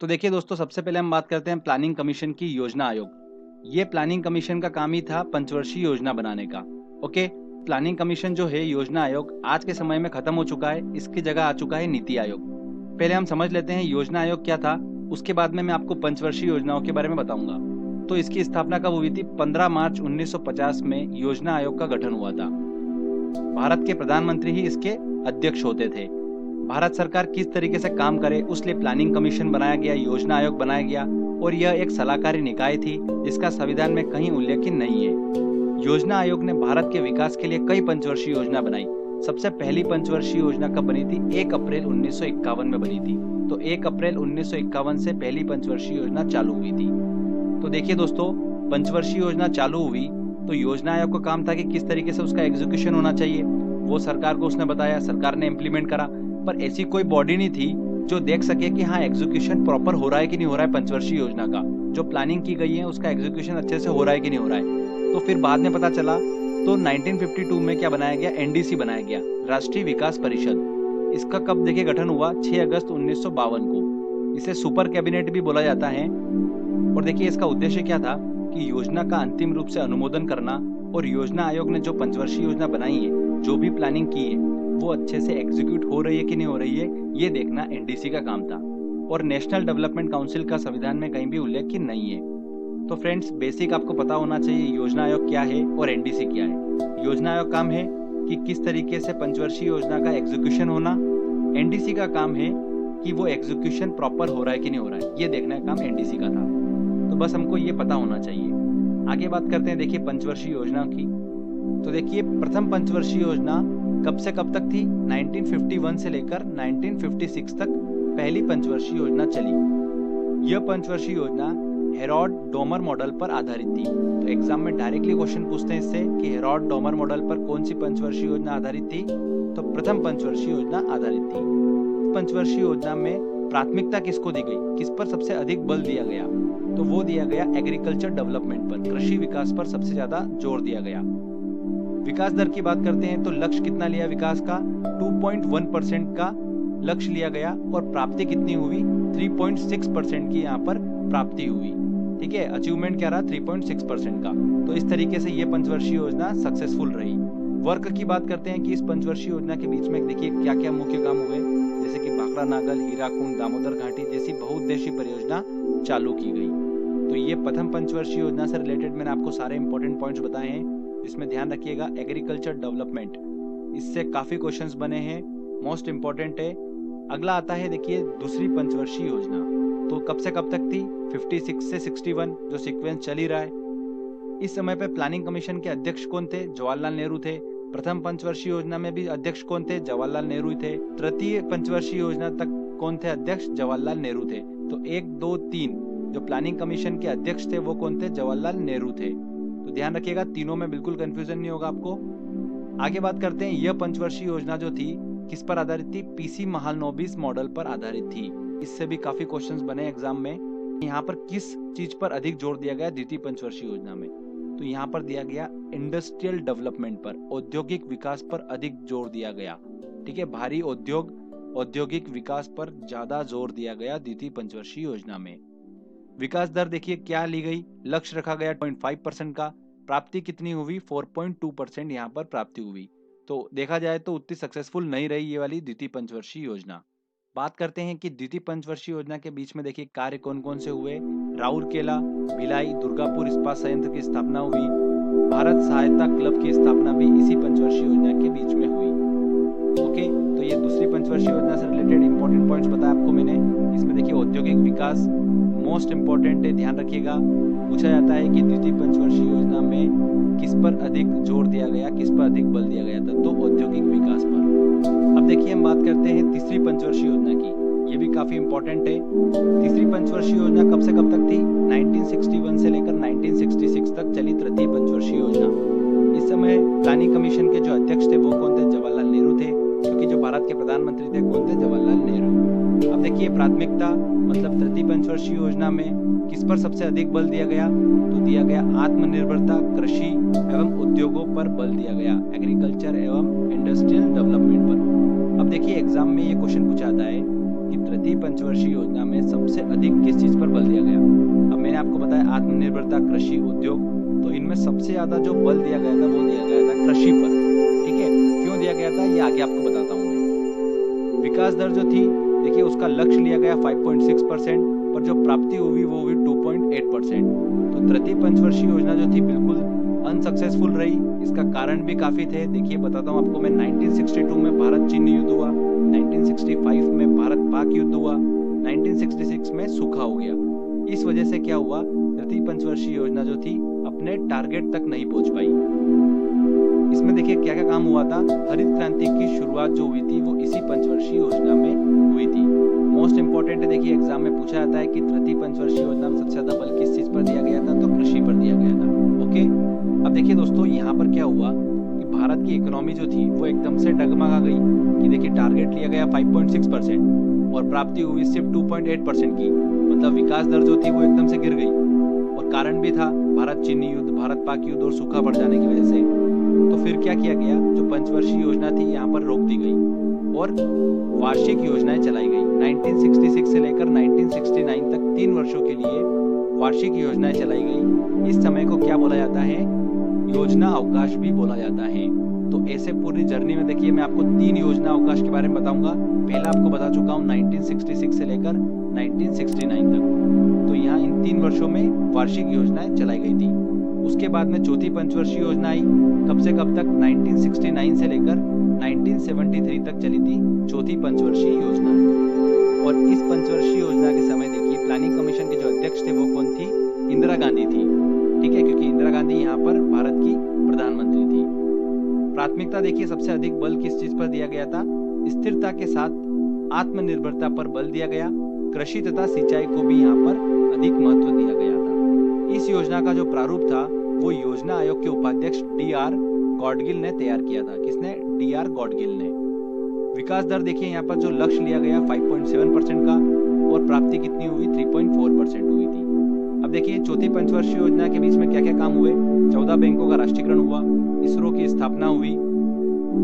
तो देखिए दोस्तों, सबसे पहले हम बात करते हैं प्लानिंग कमीशन की योजना आयोग। ये प्लानिंग कमीशन का काम ही था पंचवर्षीय योजना बनाने का। ओके, प्लानिंग कमीशन जो है योजना आयोग आज के समय में खत्म हो चुका है, इसकी जगह आ चुका है नीति आयोग। पहले हम समझ लेते हैं योजना आयोग क्या था, उसके बाद में मैं आपको पंचवर्षीय योजनाओं के बारे में बताऊंगा। तो इसकी स्थापना कब हुई थी? 15 मार्च 1950 में योजना आयोग का गठन हुआ था। भारत के प्रधानमंत्री ही इसके अध्यक्ष होते थे। भारत सरकार किस तरीके से काम करे उस लिए प्लानिंग कमीशन बनाया गया, योजना आयोग बनाया गया, और यह एक सलाहकारी निकाय थी जिसका संविधान में कहीं उल्लेख नहीं है। योजना आयोग ने भारत के विकास के लिए कई पंचवर्षीय योजना बनाई। सबसे पहली पंचवर्षीय योजना कब बनी थी? 1 अप्रैल 1951 में बनी थी। तो 1 अप्रैल 1951 से पहली पंचवर्षीय योजना चालू हुई थी। तो देखिए दोस्तों, पंचवर्षीय योजना चालू हुई तो योजना आयोग का काम था कि किस तरीके से उसका एग्जीक्यूशन होना चाहिए, वो सरकार को उसने बताया, सरकार ने इम्प्लीमेंट करा। पर ऐसी कोई बॉडी नहीं थी जो देख सके कि हाँ एग्जीक्यूशन प्रॉपर हो रहा है कि नहीं हो रहा है। पंचवर्षीय योजना का जो प्लानिंग की गई है उसका एग्जीक्यूशन अच्छे से हो रहा है कि नहीं हो रहा है। तो फिर बाद में पता चला तो 1952 में क्या बनाया गया? एनडीसी बनाया गया, राष्ट्रीय विकास परिषद। इसका कब देखिए गठन हुआ? 6 अगस्त 1952 को। इसे सुपर कैबिनेट भी बोला जाता है। और देखिए इसका उद्देश्य क्या था कि योजना का अंतिम रूप से अनुमोदन करना, और योजना आयोग ने जो पंचवर्षीय योजना बनाई है, जो भी प्लानिंग की है, वो अच्छे से एग्जीक्यूट हो रही है कि नहीं हो रही है, ये देखना एनडीसी का काम था। और नेशनल डेवलपमेंट काउंसिल का संविधान में कहीं भी उल्लेख नहीं है। तो फ्रेंड्स, बेसिक आपको पता होना चाहिए योजना आयोग क्या है और एनडीसी क्या है। योजना आयोग काम है कि किस तरीके से पंचवर्षीय योजना का एग्जीक्यूशन होना, एनडीसी का काम है कि वो एग्जीक्यूशन प्रॉपर हो रहा है कि नहीं हो रहा है, ये देखना काम एनडीसी का था। तो बस हमको ये पता होना चाहिए। आगे बात करते हैं देखिए पंचवर्षीय योजना की। तो देखिए प्रथम पंचवर्षीय योजना कब से कब तक थी? 1951 से लेकर 1956 तक पहली पंचवर्षीय योजना चली। यह पंचवर्षीय योजना हेरोड डोमर मॉडल पर आधारित थी। तो एग्जाम में डायरेक्टली क्वेश्चन पूछते हैं इससे कि हेरोड डोमर मॉडल पर कौन सी पंचवर्षीय योजना आधारित थी? तो प्रथम पंचवर्षीय योजना आधारित थी। पंचवर्षीय योजना में प्राथमिकता किसको दी गई, किस पर सबसे अधिक बल दिया गया? तो वो दिया गया एग्रीकल्चर डेवलपमेंट पर, कृषि विकास पर सबसे ज्यादा जोर दिया गया। विकास दर की बात करते हैं तो लक्ष्य कितना लिया विकास का? 2.1% का लक्ष्य लिया गया, और प्राप्ति कितनी हुई? 3.6% की यहाँ पर प्राप्ति हुई। ठीक है, अचीवमेंट क्या रहा? 3.6% का। तो इस तरीके से ये पंचवर्षीय योजना सक्सेसफुल रही। वर्क की बात करते हैं कि इस पंचवर्षीय योजना के बीच में देखिए क्या क्या मुख्य काम हुए, जैसे कि भाखड़ा नागल, हीराकुंड, दामोदर घाटी जैसी बहुउद्देशीय परियोजना चालू की गई। तो ये प्रथम पंचवर्षीय योजना से रिलेटेड मैंने आपको सारे इंपॉर्टेंट पॉइंट्स बताए हैं, जिसमें ध्यान रखिएगा एग्रीकल्चर डेवलपमेंट, इससे काफी क्वेश्चंस बने हैं, मोस्ट इंपॉर्टेंट है। अगला आता है देखिए दूसरी पंचवर्षीय योजना। तो कब से कब तक थी? 56 से 61, जो सीक्वेंस चल ही रहा है। इस समय पे प्लानिंग कमीशन के अध्यक्ष कौन थे? जवाहरलाल नेहरू थे। प्रथम पंचवर्षीय योजना में भी अध्यक्ष कौन थे? जवाहरलाल नेहरू थे। तृतीय पंचवर्षीय योजना तक कौन थे अध्यक्ष? जवाहरलाल नेहरू थे। तो 1, 2, 3 जो प्लानिंग कमीशन के अध्यक्ष थे वो कौन थे? जवाहरलाल नेहरू थे। तो ध्यान रखिएगा, तीनों में बिल्कुल कंफ्यूजन नहीं होगा आपको। आगे बात करते हैं, यह पंचवर्षीय योजना जो थी किस पर आधारित थी? पीसी महालनोबिस मॉडल पर आधारित थी। इससे भी काफी क्वेश्चंस बने एग्जाम में। यहाँ पर किस चीज पर अधिक जोर दिया गया द्वितीय पंचवर्षीय योजना में? तो यहाँ पर दिया गया इंडस्ट्रियल डेवलपमेंट पर, औद्योगिक विकास पर अधिक जोर दिया गया। ठीक है, भारी उद्योग, औद्योगिक विकास पर ज्यादा जोर दिया गया द्वितीय पंचवर्षीय योजना में। विकास दर देखिए क्या ली गई? लक्ष्य रखा गया 0.5% का। प्राप्ति कितनी हुई? 4.2% यहाँ पर प्राप्ति हुई। तो देखा जाए तो उतनी सक्सेसफुल नहीं रही ये वाली द्वितीय पंचवर्षीय योजना। बात करते हैं कि द्वितीय पंचवर्षीय योजना के बीच में देखिए कार्य कौन कौन से हुए। राउरकेला, भिलाई, दुर्गापुर इस्पात संयंत्र की स्थापना हुई। भारत सहायता क्लब की स्थापना भी इसी पंचवर्षीय योजना के बीच में हुई। ओके, तो ये दूसरी पंचवर्षीय योजना से रिलेटेड इंपॉर्टेंट पॉइंट्स बताया आपको मैंने। इसमें देखिए औद्योगिक विकास मोस्ट इंपॉर्टेंट है, ध्यान रखिएगा। पूछा जाता है कि द्वितीय पंचवर्षीय योजना में किस पर अधिक जोर दिया गया, किस पर अधिक बल दिया गया था? तो औद्योगिक विकास पर। अब देखिए हम बात करते हैं तीसरी पंचवर्षीय योजना की। ये भी काफी इंपॉर्टेंट है। तीसरी पंचवर्षीय योजना कब से कब तक थी? 1961 से लेकर 1966 तक चली तृतीय पंचवर्षीय योजना। इस समय प्लानिंग कमीशन के जो अध्यक्ष थे वो कौन थे? जवाहरलाल नेहरू थे, क्योंकि जो भारत के प्रधानमंत्री थे कौन थे? जवाहरलाल नेहरू। अब देखिए प्राथमिकता मतलब तृतीय पंचवर्षीय योजना में किस पर सबसे अधिक बल दिया गया? तो दिया गया आत्मनिर्भरता, कृषि एवं उद्योगों पर बल दिया गया, एग्रीकल्चर एवं इंडस्ट्रियल डेवलपमेंट पर। अब देखिए एग्जाम में ये क्वेश्चन पूछा जाता है कि तृतीय पंचवर्षीय योजना में सबसे अधिक किस चीज पर बल दिया गया। अब मैंने आपको बताया आत्मनिर्भरता, कृषि, उद्योग, तो इनमें सबसे ज्यादा जो बल दिया गया था वो दिया गया था कृषि पर। ठीक है, क्यों दिया गया था ये आगे आपको बताता हूँ मैं। विकास दर जो थी देखिए उसका लक्ष्य लिया गया 5.6%, पर जो प्राप्ति हुई वो हुई 2.8%। तो तृतीय पंचवर्षीय योजना जो थी बिल्कुल अनसक्सेसफुल रही। इसका कारण भी काफी थे, देखिए बताता हूँ आपको मैं। 1962 में भारत चीन युद्ध हुआ, 1965 में भारत पाक युद्ध हुआ, 1966 में सूखा हो गया। इस वजह से क्या हुआ, तृतीय पंचवर्षीय योजना जो थी अपने टारगेट तक नहीं पहुंच पाई। इसमें देखिए क्या क्या काम हुआ था। हरित क्रांति की शुरुआत जो हुई थी वो इसी पंचवर्षीय योजना में हुई थी। मोस्ट इंपोर्टेंट है, देखिए एग्जाम में पूछा जाता है कि तृतीय पंचवर्षीय योजना में सबसे ज्यादा बल किस चीज पर दिया गया था, तो कृषि पर दिया गया था। ओके, अब देखिए दोस्तों यहाँ पर क्या हुआ कि भारत की इकोनॉमी जो थी वो एकदम से डगमगा गई कि देखिए टारगेट लिया गया 5.6% और प्राप्ति हुई सिर्फ 2.8% की, मतलब विकास दर जो थी वो एकदम से गिर गई। और कारण भी था भारत चीन युद्ध, भारत पाक युद्ध और सूखा पड़ जाने की वजह से। तो फिर क्या किया गया, जो पंचवर्षीय योजना थी यहाँ पर रोक दी गई और वार्षिक योजनाएं चलाई गई। 1966 से लेकर 1969 तक 3 वर्षों के लिए वार्षिक योजनाएं चलाई गई। इस समय को क्या बोला जाता है, योजना अवकाश भी बोला जाता है। तो ऐसे पूरी जर्नी में देखिए मैं आपको 3 योजना अवकाश के बारे में बताऊंगा। पहला आपको बता चुका हूँ 1966 से लेकर 1969 तक, तो यहाँ इन 3 वर्षों में वार्षिक योजनाएं चलाई गई थी। उसके बाद में चौथी पंचवर्षीय योजना आई, कब से कब तक, 1969 से लेकर 1973 तक चली थी चौथी पंचवर्षीय योजना। और इस पंचवर्षीय योजना के समय देखिए प्लानिंग कमीशन के जो अध्यक्ष थे वो कौन थी, इंदिरा गांधी थी। ठीक है, क्योंकि इंदिरा गांधी यहाँ पर भारत की प्रधानमंत्री थी। प्राथमिकता देखिए सबसे अधिक बल किस चीज पर दिया गया था, स्थिरता के साथ आत्मनिर्भरता पर बल दिया गया। कृषि तथा सिंचाई को भी यहाँ पर अधिक महत्व दिया गया था। इस योजना का जो प्रारूप था वो योजना आयोग के उपाध्यक्ष DR गॉडगिल ने तैयार किया था। किसने, DR गॉडगिल ने। विकास दर देखिए यहाँ पर जो लक्ष्य लिया गया 5.7% का और प्राप्ति कितनी हुई, 3.4% हुई थी। अब देखिए चौथी पंचवर्षीय योजना के बीच में क्या क्या काम हुए। 14 बैंकों का राष्ट्रीयकरण हुआ, इसरो की स्थापना हुई।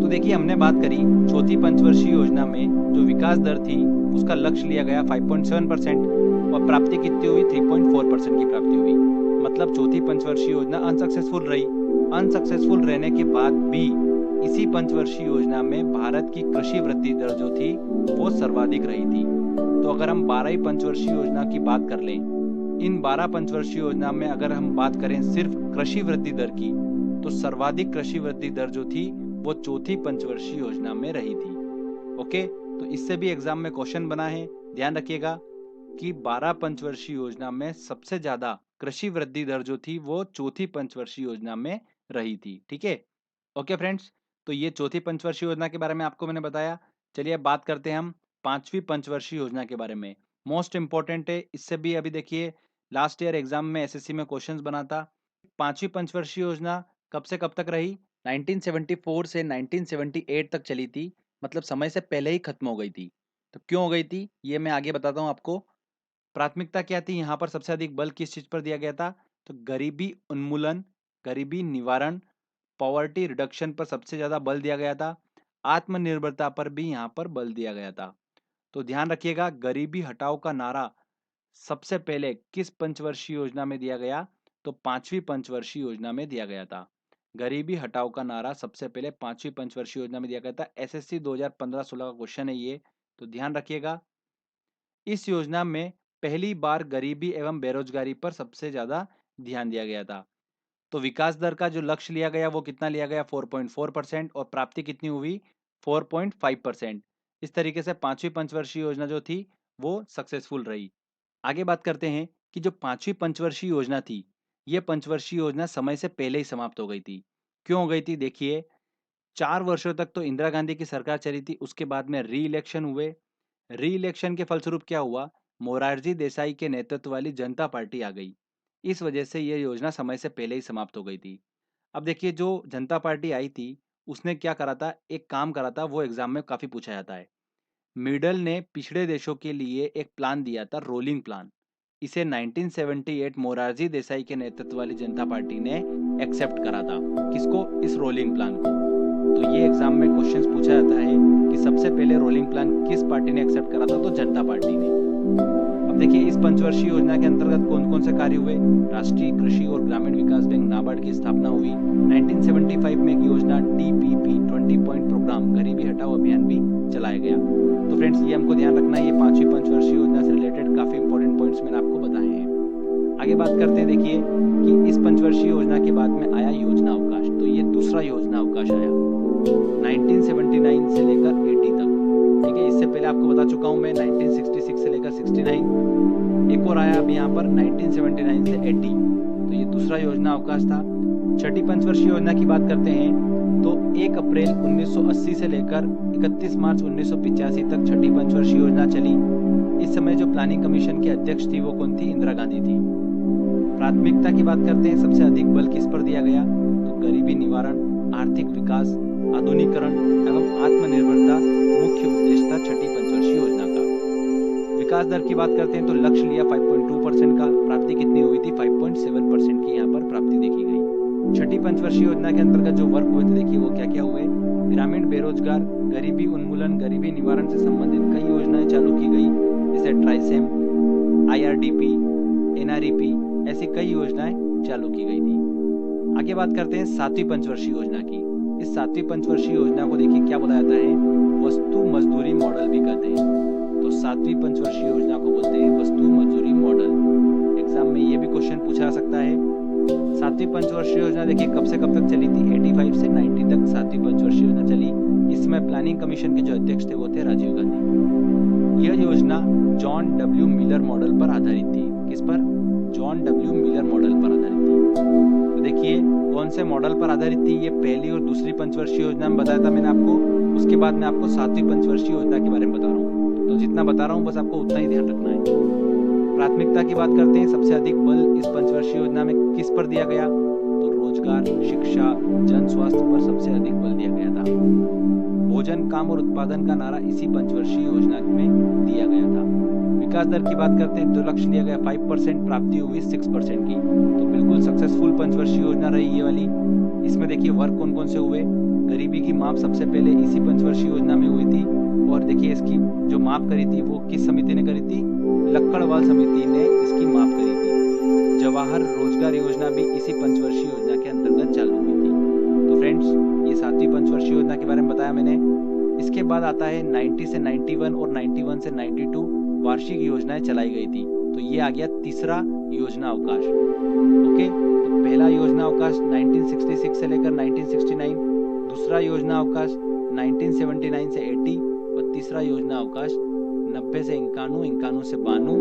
तो देखिए हमने बात करी चौथी पंचवर्षीय योजना में जो विकास दर थी उसका लक्ष्य लिया गया 5.7% और प्राप्ति कितनी हुई, 3.4% की प्राप्ति हुई। मतलब चौथी पंचवर्षीय योजना अनसक्सेसफुल रही। अनसक्सेसफुल रहने के बाद भी इसी पंचवर्षीय योजना में भारत की कृषि वृद्धि दर जो थी वो सर्वाधिक रही थी। तो अगर हम 12 पंचवर्षीय योजना की बात कर लें, इन 12 पंचवर्षीय योजना में अगर हम बात करें सिर्फ कृषि वृद्धि दर की, तो सर्वाधिक कृषि वृद्धि दर जो थी वो चौथी पंचवर्षीय योजना में रही थी। ओके, तो इससे भी एग्जाम में क्वेश्चन बना है, ध्यान रखिएगा कि 12 पंचवर्षीय योजना में सबसे ज्यादा कृषि वृद्धि दर जो थी वो चौथी पंचवर्षीय योजना में रही थी। ठीक है, ओके फ्रेंड्स, तो ये चौथी पंचवर्षीय योजना के बारे में आपको मैंने बताया। चलिए अब बात करते हैं हम 5वीं पंचवर्षीय योजना के बारे में। मोस्ट इंपॉर्टेंट है, इससे भी अभी देखिए लास्ट ईयर एग्जाम में SSC में क्वेश्चंस बना था। 5वीं पंचवर्षीय योजना कब से कब तक रही, 1974 से 1978 तक चली थी, मतलब समय से पहले ही खत्म हो गई थी। तो क्यों हो गई थी ये मैं आगे बताता हूँ आपको। प्राथमिकता क्या थी, यहाँ पर सबसे अधिक बल किस चीज पर दिया गया था, तो गरीबी उन्मूलन, गरीबी निवारण, पॉवर्टी रिडक्शन पर सबसे ज्यादा बल दिया गया था। आत्मनिर्भरता पर भी यहाँ पर बल दिया गया था। तो ध्यान रखिएगा, गरीबी हटाओ का नारा सबसे पहले किस पंचवर्षीय योजना में दिया गया, तो 5वीं पंचवर्षीय योजना में दिया गया था। गरीबी हटाओ का नारा सबसे पहले 5वीं पंचवर्षीय योजना में दिया गया था। SSC 2015-16 का क्वेश्चन है ये, तो ध्यान रखिएगा। इस योजना में पहली बार गरीबी एवं बेरोजगारी पर सबसे ज्यादा ध्यान दिया गया था। तो विकास दर का जो लक्ष्य लिया गया वो कितना लिया गया, 4.4%, और प्राप्ति कितनी हुई, 4.5%। इस तरीके से 5वीं पंचवर्षीय योजना जो थी वो सक्सेसफुल रही। आगे बात करते हैं कि जो 5वीं पंचवर्षीय योजना थी, ये पंचवर्षीय योजना समय से पहले ही समाप्त हो गई थी। क्यों हो गई थी, देखिए 4 वर्षों तक तो इंदिरा गांधी की सरकार चली थी, उसके बाद में री इलेक्शन हुए। री इलेक्शन के फलस्वरूप क्या हुआ, मोरारजी देसाई के नेतृत्व वाली जनता पार्टी आ गई। इस वजह से ये योजना समय से पहले ही समाप्त हो गई थी। अब देखिए जो जनता पार्टी आई थी उसने क्या करा था, एक काम करा था, वो एग्जाम में काफी पूछा जाता है। मिडल ने पिछड़े देशों के लिए एक प्लान दिया था, रोलिंग प्लान। इसे 1978 मोरारजी देसाई के नेतृत्व वाली जनता पार्टी ने एक्सेप्ट करा था। किसको, इस रोलिंग प्लान को। तो ये एग्जाम में क्वेश्चंस पूछा जाता है कि सबसे पहले रोलिंग प्लान किस पार्टी ने एक्सेप्ट करा था, तो जनता पार्टी ने। अब देखिए इस पंचवर्षीय योजना के अंतर्गत कौन कौन से कार्य हुए। राष्ट्रीय कृषि और ग्रामीण विकास बैंक नाबार्ड की स्थापना हुई। 1975 में एक योजना DPP 20 पॉइंट प्रोग्राम गरीबी हटाओ अभियान भी चलाया गया। तो फ्रेंड्स ये हमको ध्यान रखना है, ये पांचवी पंचवर्षीय योजना से रिलेटेड काफी इंपॉर्टेंट पॉइंट्स मैंने आपको बताए हैं। आगे बात करते हैं, देखिए कि इस पंचवर्षीय योजना के बाद में आया योजना अवकाश, तो ये दूसरा योजना अवकाश आया 1979 से लेकर 80 तक। ठीक है, इससे पहले आपको बता चुका हूं मैं 1966 से लेकर 69, एक और आया अब यहाँ पर 1979 से 80, तो ये दूसरा योजना अवकाश था। छठी पंचवर्षीय योजना की बात करते हैं तो 1 अप्रैल 1980 से लेकर 31 मार्च 1985 तक छठी पंचवर्षीय योजना चली। इस समय जो प्लानिंग कमीशन की अध्यक्ष थी वो कौन थी, इंदिरा गांधी थी। प्राथमिकता की बात करते हैं, सबसे अधिक बल किस पर दिया गया, तो गरीबी निवारण, आर्थिक विकास, आधुनिकीकरण एवं आत्मनिर्भरता मुख्य उद्देश्य था छठी पंचवर्षीय योजना का। विकास दर की बात करते हैं तो लक्ष्य लिया 5.2% का, प्राप्ति कितनी हुई थी, 5.7% की यहाँ पर प्राप्ति देखी गई। छठी पंचवर्षीय योजना के अंतर्गत जो वर्क हुए थे, देखिए वो क्या क्या हुए। ग्रामीण बेरोजगार, गरीबी उन्मूलन, गरीबी निवारण से संबंधित कई योजनाएं चालू की गई, जैसे ट्राइसेम, IRDP, NREP, ऐसी कई योजनाएं चालू की गई थी। आगे बात करते हैं सातवीं पंचवर्षीय योजना की। इस सातवीं पंचवर्षीय योजना को देखिए क्या बोला जाता है, वस्तु मजदूरी मॉडल भी कहते हैं। तो सातवीं पंचवर्षीय योजना को बोलते हैं वस्तु मजदूरी मॉडल। एग्जाम में ये भी क्वेश्चन पूछा जा सकता है। सातवीं पंचवर्षीय योजना देखिए कब से कब तक चली थी, 85 से 90 तक सातवीं पंचवर्षीय योजना चली। इस समय प्लानिंग कमीशन के जो अध्यक्ष थे वो थे राजीव गांधी। यह योजना जॉन W मिलर मॉडल पर आधारित थी। किस पर, जॉन W मिलर मॉडल पर आधारित थी। तो देखिए कौन से मॉडल पर आधारित थी, ये पहली और दूसरी पंचवर्षीय योजना में बताया था मैंने आपको। उसके बाद मैं आपको सातवीं पंचवर्षीय योजना के बारे में बता रहा हूँ, तो जितना बता रहा हूँ बस आपको उतना ही ध्यान रखना है। प्राथमिकता की बात करते हैं, सबसे अधिक बल इस पंचवर्षीय योजना में किस पर दिया गया, तो रोजगार, शिक्षा, जन स्वास्थ्य पर सबसे अधिक बल दिया गया था। भोजन, काम और उत्पादन का नारा इसी पंचवर्षीय योजना में दिया गया था। विकास दर की बात करते हैं तो लक्ष्य लिया गया 5%, प्राप्ति हुई 6% की। तो बिल्कुल सक्सेसफुल पंचवर्षीय योजना रही ये वाली। इसमें देखिए वर्क कौन कौन से हुए। गरीबी की माप सबसे पहले इसी पंचवर्षीय योजना में हुई थी, और देखिए इसकी जो माप करी थी वो किस समिति ने करी थी, लक्कड़वाल समिति ने इसकी माप करी थी। जवाहर रोजगार योजना भी इसी पंचवर्षीय योजना के अंतर्गत चालू हुई थी। तो फ्रेंड्स ये सातवीं पंचवर्षीय योजना के बारे में बताया मैंने। इसके बाद आता है 90 से 91 और 91 से 92 वार्षिक योजनाएं चलाई गई थी। तो ये आ गया तीसरा योजना अवकाश। ओके, तो पहला योजना अवकाश 1966 से लेकर 1969, दूसरा योजना अवकाश 1979 से 80 और तीसरा योजना अवकाश 90 से 91, 91 से 92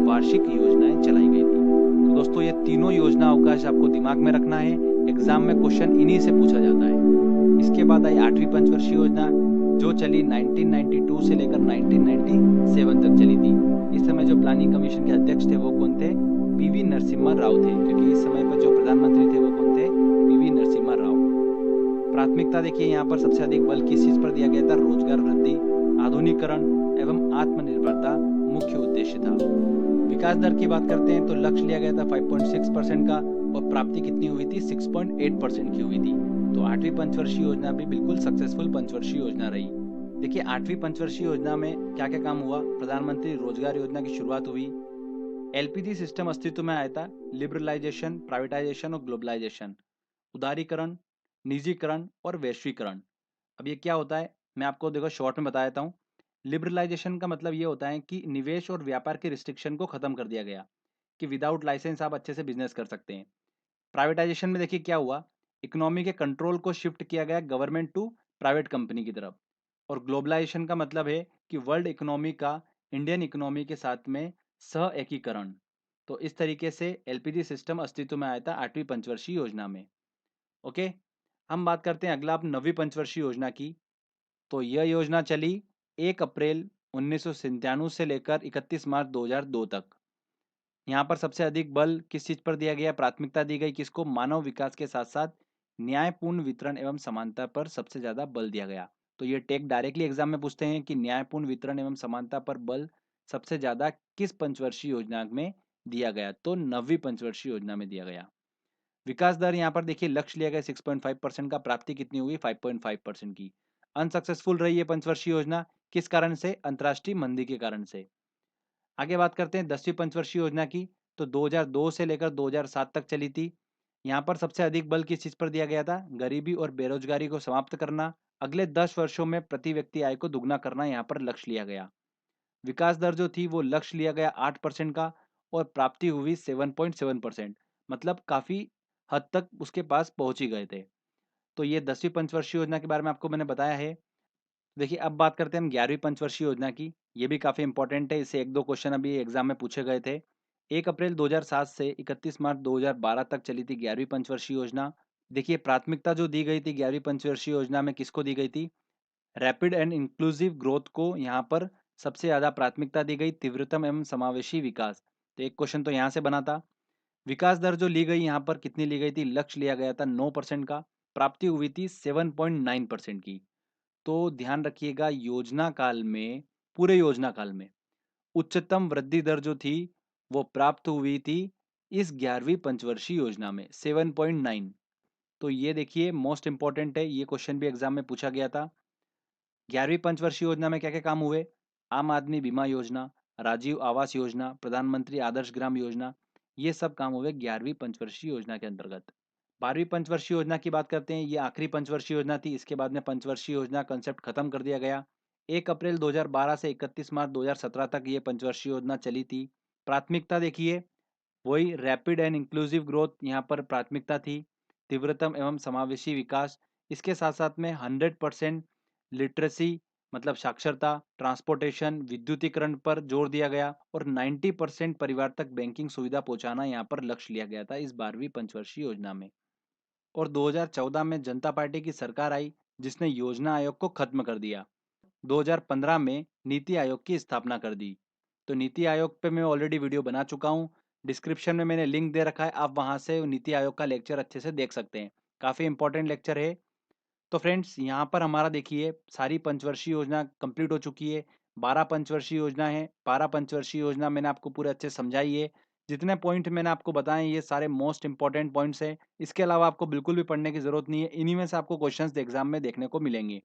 वार्षिक योजनाएं चलाई गई थी। तो दोस्तों ये तीनों योजना अवकाश आपको दिमाग में रखना है, एग्जाम में क्वेश्चन इन्हीं से पूछा जाता है। इसके बाद आई आठवीं पंचवर्षीय योजना जो चली 1992 से लेकर 1997 तक चली थी। इस समय जो प्लानिंग कमीशन के अध्यक्ष थे वो कौन थे, PV नरसिम्हा राव थे, क्योंकि इस समय पर जो प्रधानमंत्री थे वो कौन थे, PV नरसिम्हा राव। प्राथमिकता देखिए यहाँ पर सबसे अधिक बल किस चीज पर दिया गया था, रोजगार वृद्धि, आधुनिकीकरण एवं आत्मनिर्भरता मुख्य उद्देश्य था। विकास दर की बात करते हैं तो लक्ष्य लिया गया था 5.6% का, और प्राप्ति कितनी हुई थी, 6.8% की हुई थी। तो आठवीं पंचवर्षीय योजना भी बिल्कुल सक्सेसफुल पंचवर्षीय योजना रही। देखिए आठवीं पंचवर्षीय योजना में क्या क्या काम हुआ। प्रधानमंत्री रोजगार योजना की शुरुआत हुई, LPG सिस्टम अस्तित्व में आया था, लिबरलाइजेशन, प्राइवेटाइजेशन और ग्लोबलाइजेशन, उदारीकरण, निजीकरण और वैश्वीकरण। अब ये क्या होता है, मैं आपको देखो शॉर्ट में बता देता हूँ। लिबरलाइजेशन का मतलब ये होता है कि निवेश और व्यापार के रिस्ट्रिक्शन को खत्म कर दिया गया, कि विदाउट लाइसेंस आप अच्छे से बिजनेस कर सकते हैं। प्राइवेटाइजेशन में देखिए क्या हुआ, इकोनॉमी के कंट्रोल को शिफ्ट किया गया गवर्नमेंट टू प्राइवेट कंपनी की तरफ। और ग्लोबलाइजेशन का मतलब है कि वर्ल्ड इकोनॉमी का इंडियन इकोनॉमी के साथ में सह एकीकरण। तो इस तरीके से LPG सिस्टम अस्तित्व में आया था आठवीं पंचवर्षीय योजना में। ओके, हम बात करते हैं अगला अब नवीं पंचवर्षीय योजना की। तो यह योजना चली 1 अप्रैल 1997 से लेकर 31 मार्च 2002 तक। यहाँ पर सबसे अधिक बल किस चीज पर दिया गया, प्राथमिकता दी गई किसको, मानव विकास के साथ साथ न्यायपूर्ण वितरण एवं समानता पर सबसे ज्यादा बल दिया गया। तो ये टेक डायरेक्टली एग्जाम में पूछते हैं कि न्यायपूर्ण वितरण एवं समानता पर बल सबसे ज्यादा किस पंचवर्षीय योजना में दिया गया, तो नवीं पंचवर्षीय योजना में दिया गया। विकास दर यहाँ पर देखिए लक्ष्य लिया गया 6.5% का, प्राप्ति कितनी हुई, 5.5% की। अनसक्सेसफुल रही ये पंचवर्षीय योजना, किस कारण से? अंतर्राष्ट्रीय मंदी के कारण से। आगे बात करते हैं 10वीं पंचवर्षीय योजना की, तो 2002 से लेकर 2007 तक चली थी। यहाँ पर सबसे अधिक बल किस चीज पर दिया गया था? गरीबी और बेरोजगारी को समाप्त करना। अगले 10 वर्षों में प्रति व्यक्ति आय को दुगना करना यहाँ पर लक्ष्य लिया गया। विकास दर जो थी वो लक्ष्य लिया गया 8% का, और प्राप्ति हुई 7.7%, मतलब काफी हद तक उसके पास पहुंच ही गए थे। तो ये 10वीं पंचवर्षीय योजना के बारे में आपको मैंने बताया है। देखिए अब बात करते हैं हम 11वीं पंचवर्षीय योजना की। ये भी काफी इंपॉर्टेंट है, इससे एक दो क्वेश्चन अभी एग्जाम में पूछे गए थे। 1 अप्रैल 2007 से 31 मार्च 2012 तक चली थी 11वीं पंचवर्षीय योजना। देखिए प्राथमिकता जो दी गई थी 11वीं पंचवर्षीय योजना में किसको दी गई थी? रैपिड एंड इंक्लूसिव ग्रोथ को यहाँ पर सबसे ज्यादा प्राथमिकता दी गई, तीव्रतम एवं समावेशी विकास। तो एक क्वेश्चन तो यहाँ से बना था। विकास दर जो ली गई यहाँ पर कितनी ली गई थी? लक्ष्य लिया गया था 9% का, प्राप्ति हुई थी 7.9% की। तो ध्यान रखिएगा योजना काल में, पूरे योजना काल में उच्चतम वृद्धि दर जो थी वो प्राप्त हुई थी इस 11वीं पंचवर्षीय योजना में 7.9। तो ये देखिए मोस्ट इंपॉर्टेंट है, ये क्वेश्चन भी एग्जाम में पूछा गया था। 11वीं पंचवर्षीय योजना में क्या क्या काम हुए? आम आदमी बीमा योजना, राजीव आवास योजना, प्रधानमंत्री आदर्श ग्राम योजना, ये सब काम हुए 11वीं पंचवर्षीय योजना के अंतर्गत। 12वीं पंचवर्षीय योजना की बात करते हैं, ये आखिरी पंचवर्षीय योजना थी, इसके बाद में पंचवर्षीय योजना कंसेप्ट खत्म कर दिया गया। 1 अप्रैल 2012 से 31 मार्च 2017 तक ये पंचवर्षीय योजना चली थी। प्राथमिकता देखिए वही रैपिड एंड इंक्लूसिव ग्रोथ यहाँ पर प्राथमिकता थी, तीव्रतम एवं समावेशी विकास। इसके साथ साथ में 100% लिटरेसी मतलब साक्षरता, ट्रांसपोर्टेशन, विद्युतीकरण पर जोर दिया गया, और 90% परिवार तक बैंकिंग सुविधा पहुंचाना यहाँ पर लक्ष्य लिया गया था इस 12वीं पंचवर्षीय योजना में। और 2014 में जनता पार्टी की सरकार आई जिसने योजना आयोग को खत्म कर दिया। 2015 में नीति आयोग की स्थापना कर दी। तो नीति आयोग पे मैं ऑलरेडी वीडियो बना चुका हूँ, डिस्क्रिप्शन में मैंने लिंक दे रखा है, आप वहां से नीति आयोग का लेक्चर अच्छे से देख सकते हैं, काफी इंपॉर्टेंट लेक्चर है। तो फ्रेंड्स यहाँ पर हमारा देखिए सारी पंचवर्षीय योजना कंप्लीट हो चुकी है। 12 पंचवर्षीय योजना है, 12 पंचवर्षीय योजना मैंने आपको पूरे अच्छे से समझाई है। जितने पॉइंट मैंने आपको बताए ये सारे मोस्ट इंपॉर्टेंट पॉइंट्स हैं। इसके अलावा आपको बिल्कुल भी पढ़ने की जरूरत नहीं है, इन्हीं में से आपको क्वेश्चंस एग्जाम में देखने को मिलेंगे।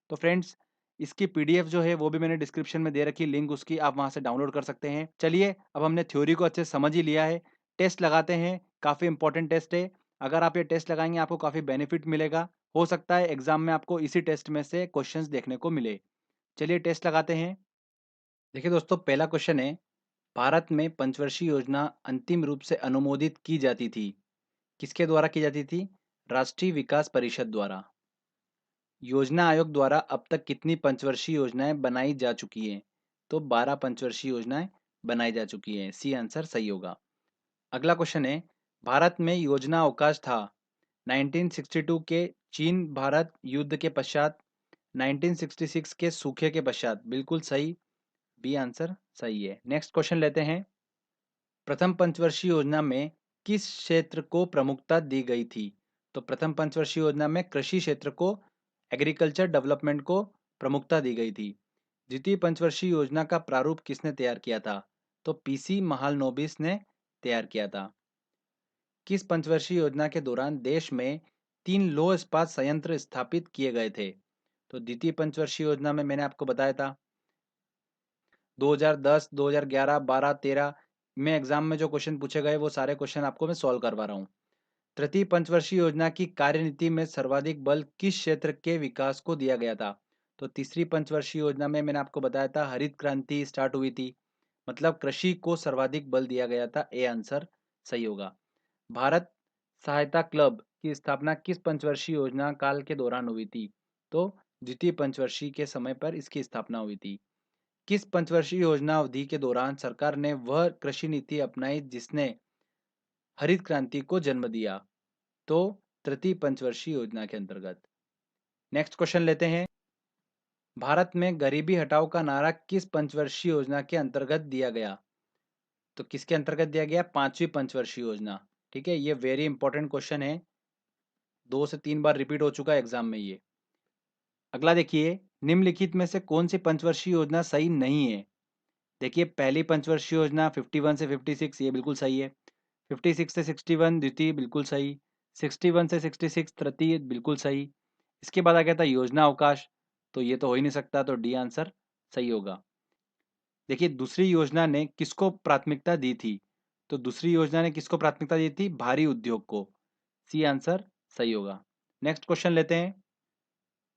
तो फ्रेंड्स इसकी पीडीएफ जो है वो भी मैंने डिस्क्रिप्शन में दे रखी, लिंक उसकी आप वहां से डाउनलोड कर सकते हैं। चलिए अब हमने थ्योरी को अच्छे से समझ ही लिया है, टेस्ट लगाते हैं। काफी इंपॉर्टेंट टेस्ट है, अगर आप ये टेस्ट लगाएंगे आपको काफी बेनिफिट मिलेगा। हो सकता है एग्जाम में आपको इसी टेस्ट में से क्वेश्चंस देखने को मिले। चलिए टेस्ट लगाते हैं। देखिए दोस्तों पहला क्वेश्चन है, भारत में पंचवर्षीय योजना अंतिम रूप से अनुमोदित की जाती थी, किसके द्वारा की जाती थी? राष्ट्रीय विकास परिषद द्वारा। योजना आयोग द्वारा अब तक कितनी पंचवर्षीय योजनाएं बनाई जा चुकी हैं? तो 12 पंचवर्षीय योजनाएं बनाई जा चुकी हैं, सी आंसर सही होगा। अगला क्वेश्चन है, भारत में योजना अवकाश था 1962 के चीन भारत युद्ध के पश्चात, 1966 के सूखे के पश्चात। बिल्कुल सही, बी आंसर सही है। नेक्स्ट क्वेश्चन लेते हैं, प्रथम पंचवर्षीय योजना में किस क्षेत्र को प्रमुखता दी गई थी? तो प्रथम पंचवर्षीय योजना में कृषि क्षेत्र को, एग्रीकल्चर डेवलपमेंट को प्रमुखता दी गई थी। द्वितीय पंचवर्षीय योजना का प्रारूप किसने तैयार किया था? तो पीसी महालनोबिस ने तैयार किया था। किस पंचवर्षीय योजना के दौरान देश में 3 लौह इस्पात संयंत्र स्थापित किए गए थे? तो द्वितीय पंचवर्षीय योजना में मैंने आपको बताया था 2010, 2011, 12, 13 में एग्जाम में जो क्वेश्चन पूछे गए वो सारे क्वेश्चन आपको मैं सॉल्व करवा रहा हूँ। तृतीय पंचवर्षीय योजना की कार्यनीति में सर्वाधिक बल किस क्षेत्र के विकास को दिया गया था? तो तीसरी पंचवर्षीय योजना में मैंने आपको बताया था हरित क्रांति स्टार्ट हुई थी, मतलब कृषि को सर्वाधिक बल दिया गया था, ए आंसर सही होगा। भारत सहायता क्लब की स्थापना किस पंचवर्षीय योजना काल के दौरान हुई थी? तो द्वितीय पंचवर्षीय के समय पर इसकी स्थापना हुई थी। किस पंचवर्षीय योजना अवधि के दौरान सरकार ने वह कृषि नीति अपनाई जिसने हरित क्रांति को जन्म दिया? तो तृतीय पंचवर्षीय योजना के अंतर्गत। नेक्स्ट क्वेश्चन लेते हैं, भारत में गरीबी हटाओ का नारा किस पंचवर्षीय योजना के अंतर्गत दिया गया? तो किसके अंतर्गत दिया गया? 5वीं पंचवर्षीय योजना। ठीक है, ये वेरी इंपॉर्टेंट क्वेश्चन है, 2 से 3 बार रिपीट हो चुका है एग्जाम में ये। अगला देखिए, निम्नलिखित में से कौन सी पंचवर्षीय योजना सही नहीं है? देखिए पहली पंचवर्षीय योजना 51 से 56 ये बिल्कुल सही है, 56 से 61 द्वितीय बिल्कुल सही, 61 से 66 तृतीय बिल्कुल सही। इसके बाद आ गया था योजना अवकाश, तो ये तो हो ही नहीं सकता, तो डी आंसर सही होगा। देखिए दूसरी योजना ने किसको प्राथमिकता दी थी? तो दूसरी योजना ने किसको प्राथमिकता दी थी? भारी उद्योग को। सी आंसर सही होगा। नेक्स्ट क्वेश्चन लेते हैं।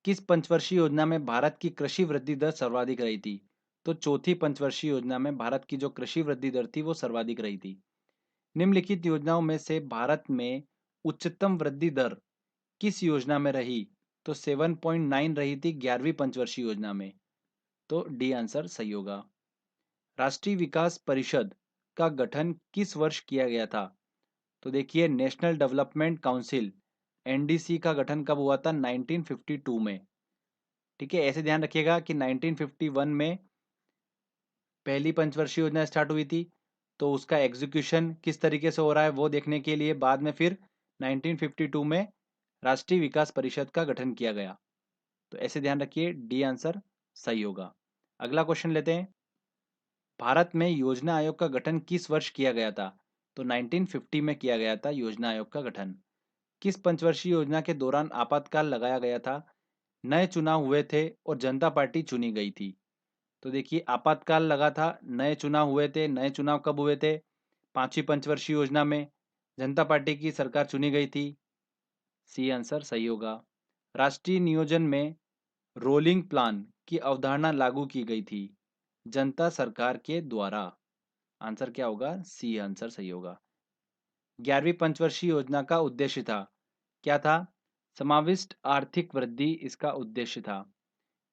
किस पंचवर्षीय योजना में भारत की कृषि वृद्धि दर सर्वाधिक रही थी? तो चौथी पंचवर्षीय योजना में भारत की जो कृषि वृद्धि दर थी वो सर्वाधिक रही थी। निम्नलिखित योजनाओं में से भारत में उच्चतम वृद्धि दर किस योजना में रही? तो 7.9 रही थी 11वीं पंचवर्षीय योजना में। तो डी आंसर सही होगा। राष्ट्रीय विकास परिषद का गठन किस वर्ष किया गया था? तो देखिए नेशनल डेवलपमेंट काउंसिल एनडीसी का गठन कब हुआ था? 1952 में। ठीक है, ऐसे ध्यान रखिएगा कि 1951 में पहली पंचवर्षीय योजना स्टार्ट हुई थी, तो उसका एग्जीक्यूशन किस तरीके से हो रहा है वो देखने के लिए बाद में फिर 1952 में राष्ट्रीय विकास परिषद का गठन किया गया। तो ऐसे ध्यान रखिए, डी आंसर सही होगा। अगला क्वेश्चन लेते हैं। भारत में योजना आयोग का गठन किस वर्ष किया गया था? तो 1950 में किया गया था योजना आयोग का गठन। किस पंचवर्षीय योजना के दौरान आपातकाल लगाया गया था? नए चुनाव हुए थे और जनता पार्टी चुनी गई थी। तो देखिए आपातकाल लगा था, नए चुनाव हुए थे। नए चुनाव कब हुए थे? पांचवी पंचवर्षीय योजना में। जनता पार्टी की सरकार चुनी गई थी। सी आंसर सही होगा। राष्ट्रीय नियोजन में रोलिंग प्लान की अवधारणा लागू की गई थी जनता सरकार के द्वारा। आंसर क्या होगा? सी आंसर सही होगा। 11वीं पंचवर्षीय योजना का उद्देश्य था, क्या था? समाविष्ट आर्थिक वृद्धि इसका उद्देश्य था।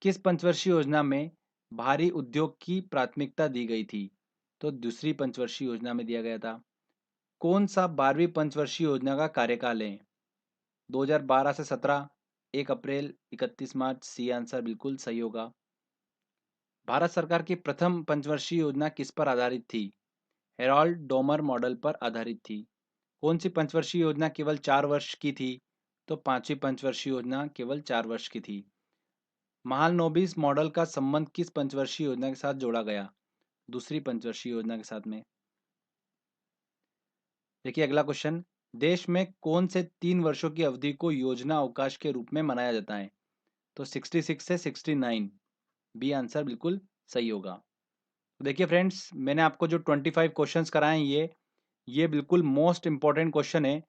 किस पंचवर्षीय योजना में भारी उद्योग की प्राथमिकता दी गई थी? तो दूसरी पंचवर्षीय योजना में दिया गया था। कौन सा 12वीं पंचवर्षीय योजना का कार्यकाल है? 2012 से 17, 1 अप्रैल, 31 मार्च। सी आंसर बिल्कुल सही होगा। भारत सरकार की प्रथम पंचवर्षीय योजना किस पर आधारित थी? हेरोल्ड डोमर मॉडल पर आधारित थी। कौन सी पंचवर्षीय योजना केवल 4 वर्ष की थी? तो पांचवी पंचवर्षीय योजना केवल 4 वर्ष की थी। महालनोबिस मॉडल का संबंध किस पंचवर्षीय योजना के साथ जोड़ा गया? दूसरी पंचवर्षीय योजना के साथ में। देखिए अगला क्वेश्चन। देश में कौन से 3 वर्षों की अवधि को योजना अवकाश के रूप में मनाया जाता है? तो 66 से 69। बी आंसर बिल्कुल सही होगा। देखिए फ्रेंड्स, मैंने आपको जो 25 क्वेश्चंस कराए हैं ये बिल्कुल मोस्ट इंपॉर्टेंट क्वेश्चन है।